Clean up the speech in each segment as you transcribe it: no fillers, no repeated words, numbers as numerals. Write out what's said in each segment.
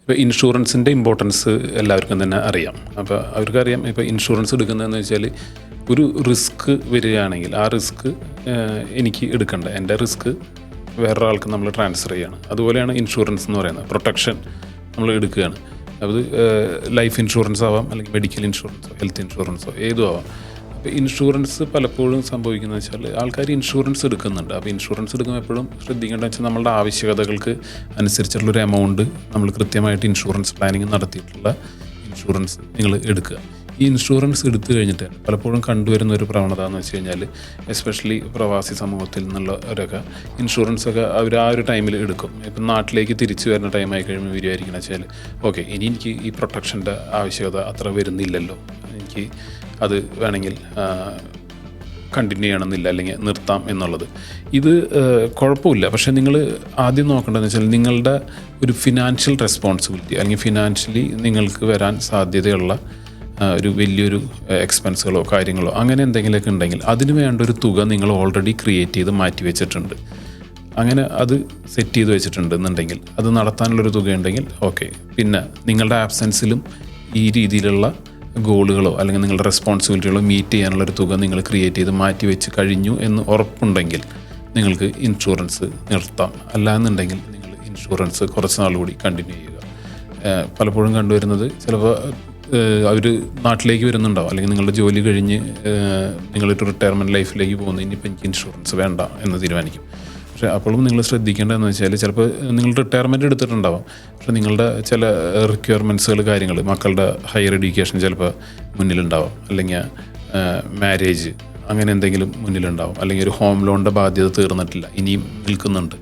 ഇപ്പോൾ ഇൻഷുറൻസിൻ്റെ ഇമ്പോർട്ടൻസ് എല്ലാവർക്കും തന്നെ അറിയാം. അപ്പോൾ അവർക്കറിയാം ഇപ്പോൾ ഇൻഷുറൻസ് എടുക്കുന്നതെന്ന് വെച്ചാൽ ഒരു റിസ്ക് വരികയാണെങ്കിൽ ആ റിസ്ക് എനിക്ക് എടുക്കണ്ട, എൻ്റെ റിസ്ക് വേറൊരാൾക്ക് നമ്മൾ ട്രാൻസ്ഫർ ചെയ്യുകയാണ്. അതുപോലെയാണ് ഇൻഷുറൻസ് എന്ന് പറയുന്നത്. പ്രൊട്ടക്ഷൻ നമ്മൾ എടുക്കുകയാണ്. അത് ലൈഫ് ഇൻഷുറൻസ് ആവാം, അല്ലെങ്കിൽ മെഡിക്കൽ ഇൻഷുറൻസോ ഹെൽത്ത് ഇൻഷുറൻസോ ഏതും ആവാം. അപ്പോൾ ഇൻഷുറൻസ് പലപ്പോഴും സംഭവിക്കുന്നത് വെച്ചാൽ ആൾക്കാർ ഇൻഷുറൻസ് എടുക്കുന്നുണ്ട്. അപ്പോൾ ഇൻഷുറൻസ് എടുക്കുമ്പോൾ എപ്പോഴും ശ്രദ്ധിക്കേണ്ടത് വെച്ചാൽ നമ്മളുടെ ആവശ്യകതകൾക്ക് അനുസരിച്ചുള്ളൊരു എമൗണ്ട് നമ്മൾ കൃത്യമായിട്ട് ഇൻഷുറൻസ് പ്ലാനിങ് നടത്തിയിട്ടുള്ള ഇൻഷുറൻസ് നിങ്ങൾ എടുക്കുക. ഈ ഇൻഷുറൻസ് എടുത്തു കഴിഞ്ഞിട്ട് പലപ്പോഴും കണ്ടുവരുന്ന ഒരു പ്രവണത എന്ന് വെച്ച് കഴിഞ്ഞാൽ എസ്പെഷ്യലി പ്രവാസി സമൂഹത്തിൽ നിന്നുള്ളവരൊക്കെ ഇൻഷുറൻസൊക്കെ അവർ ആ ഒരു ടൈമിൽ എടുക്കും. ഇപ്പം നാട്ടിലേക്ക് തിരിച്ചു വരുന്ന ടൈമായി കഴിയുമ്പോൾ വിചാരിക്കണം വെച്ചാൽ ഓക്കെ, ഇനി എനിക്ക് ഈ പ്രൊട്ടക്ഷൻ്റെ ആവശ്യകത അത്ര വരുന്നില്ലല്ലോ, എനിക്ക് അത് വേണമെങ്കിൽ കണ്ടിന്യൂ ചെയ്യണമെന്നില്ല, അല്ലെങ്കിൽ നിർത്താം എന്നുള്ളത്. ഇത് കുഴപ്പമില്ല. പക്ഷേ നിങ്ങൾ ആദ്യം നോക്കേണ്ടതെന്ന് വെച്ചാൽ നിങ്ങളുടെ ഒരു ഫിനാൻഷ്യൽ റെസ്പോൺസിബിലിറ്റി, അല്ലെങ്കിൽ ഫിനാൻഷ്യലി നിങ്ങൾക്ക് വരാൻ സാധ്യതയുള്ള ഒരു വലിയൊരു എക്സ്പെൻസുകളോ കാര്യങ്ങളോ അങ്ങനെ എന്തെങ്കിലുമൊക്കെ ഉണ്ടെങ്കിൽ അതിന് വേണ്ട ഒരു തുക നിങ്ങൾ ഓൾറെഡി ക്രിയേറ്റ് ചെയ്ത് മാറ്റി വെച്ചിട്ടുണ്ട്. അങ്ങനെ അത് സെറ്റ് ചെയ്ത് വെച്ചിട്ടുണ്ട് എന്നുണ്ടെങ്കിൽ, അത് നടത്താനുള്ളൊരു തുക ഉണ്ടെങ്കിൽ ഓക്കെ. പിന്നെ നിങ്ങളുടെ ആബ്സെൻസിലും ഈ രീതിയിലുള്ള ഗോളുകളോ അല്ലെങ്കിൽ നിങ്ങളുടെ റെസ്പോൺസിബിലിറ്റികളോ മീറ്റ് ചെയ്യാനുള്ളൊരു തുക നിങ്ങൾ ക്രിയേറ്റ് ചെയ്ത് മാറ്റി വെച്ച് കഴിഞ്ഞു എന്ന് ഉറപ്പുണ്ടെങ്കിൽ നിങ്ങൾക്ക് ഇൻഷുറൻസ് നിർത്താം. അല്ലാന്നുണ്ടെങ്കിൽ നിങ്ങൾ ഇൻഷുറൻസ് കുറച്ച് നാൾ കൂടി കണ്ടിന്യൂ ചെയ്യുക. പലപ്പോഴും കണ്ടുവരുന്നത് ചിലപ്പോൾ അവർ നാട്ടിലേക്ക് വരുന്നുണ്ടാവും, അല്ലെങ്കിൽ നിങ്ങളുടെ ജോലി കഴിഞ്ഞ് നിങ്ങളൊരു റിട്ടയർമെൻറ്റ് ലൈഫിലേക്ക് പോകുന്നു, ഇനിയിപ്പോൾ എനിക്ക് ഇൻഷുറൻസ് വേണ്ട എന്ന് തീരുമാനിക്കും. പക്ഷേ അപ്പോഴും നിങ്ങൾ ശ്രദ്ധിക്കേണ്ടതെന്ന് വെച്ചാൽ ചിലപ്പോൾ നിങ്ങൾ റിട്ടയർമെൻറ്റ് എടുത്തിട്ടുണ്ടാവും, പക്ഷേ നിങ്ങളുടെ ചില റിക്വയർമെൻറ്റ്സുകൾ കാര്യങ്ങൾ, മക്കളുടെ ഹയർ എഡ്യൂക്കേഷൻ ചിലപ്പോൾ മുന്നിലുണ്ടാവും, അല്ലെങ്കിൽ മാരേജ് അങ്ങനെ എന്തെങ്കിലും മുന്നിലുണ്ടാവും, അല്ലെങ്കിൽ ഒരു ഹോം ലോണിൻ്റെ ബാധ്യത തീർന്നിട്ടില്ല, ഇനിയും നിൽക്കുന്നുണ്ട്.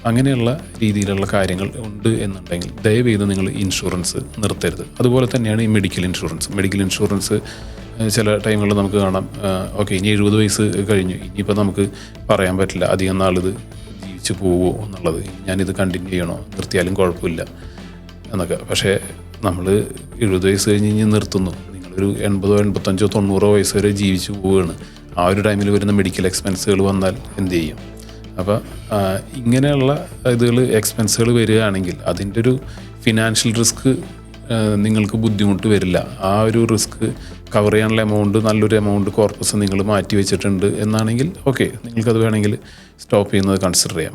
അങ്ങനെയുള്ള രീതിയിലുള്ള കാര്യങ്ങൾ ഉണ്ട് എന്നുണ്ടെങ്കിൽ ദയവേത് നിങ്ങൾ ഇൻഷുറൻസ് നിർത്തരുത്. അതുപോലെ തന്നെയാണ് ഈ മെഡിക്കൽ ഇൻഷുറൻസ്. മെഡിക്കൽ ഇൻഷുറൻസ് ചില ടൈമുകളിൽ നമുക്ക് കാണാം, ഓക്കെ ഇനി 70 വയസ്സ് കഴിഞ്ഞു, ഇനിയിപ്പോൾ നമുക്ക് പറയാൻ പറ്റില്ല അധികം നാളിത് ജീവിച്ച് പോവുമോ എന്നുള്ളത്, ഞാനിത് കണ്ടിന്യൂ ചെയ്യണോ, നിർത്തിയാലും കുഴപ്പമില്ല എന്നൊക്കെ. പക്ഷേ നമ്മൾ 70 വയസ്സ് കഴിഞ്ഞ് നിർത്തുന്നു, നിങ്ങളൊരു 80, 85, 90 വയസ്സ് വരെ ജീവിച്ച് പോവുകയാണ്. ആ ഒരു ടൈമിൽ വരുന്ന മെഡിക്കൽ എക്സ്പെൻസുകൾ വന്നാൽ എന്ത് ചെയ്യും? അപ്പോൾ ഇങ്ങനെയുള്ള എക്സ്പെൻസുകൾ വരികയാണെങ്കിൽ അതിൻ്റെ ഒരു ഫിനാൻഷ്യൽ റിസ്ക് നിങ്ങൾക്ക് ബുദ്ധിമുട്ട് വരില്ല. ആ ഒരു റിസ്ക് കവർ ചെയ്യാനുള്ള എമൗണ്ട്, നല്ലൊരു എമൗണ്ട് കോർപ്പസ് നിങ്ങൾ മാറ്റി വെച്ചിട്ടുണ്ട് എന്നാണെങ്കിൽ ഓക്കെ, നിങ്ങൾക്കത് വേണമെങ്കിൽ സ്റ്റോപ്പ് ചെയ്യുന്നത് കൺസിഡർ ചെയ്യാം.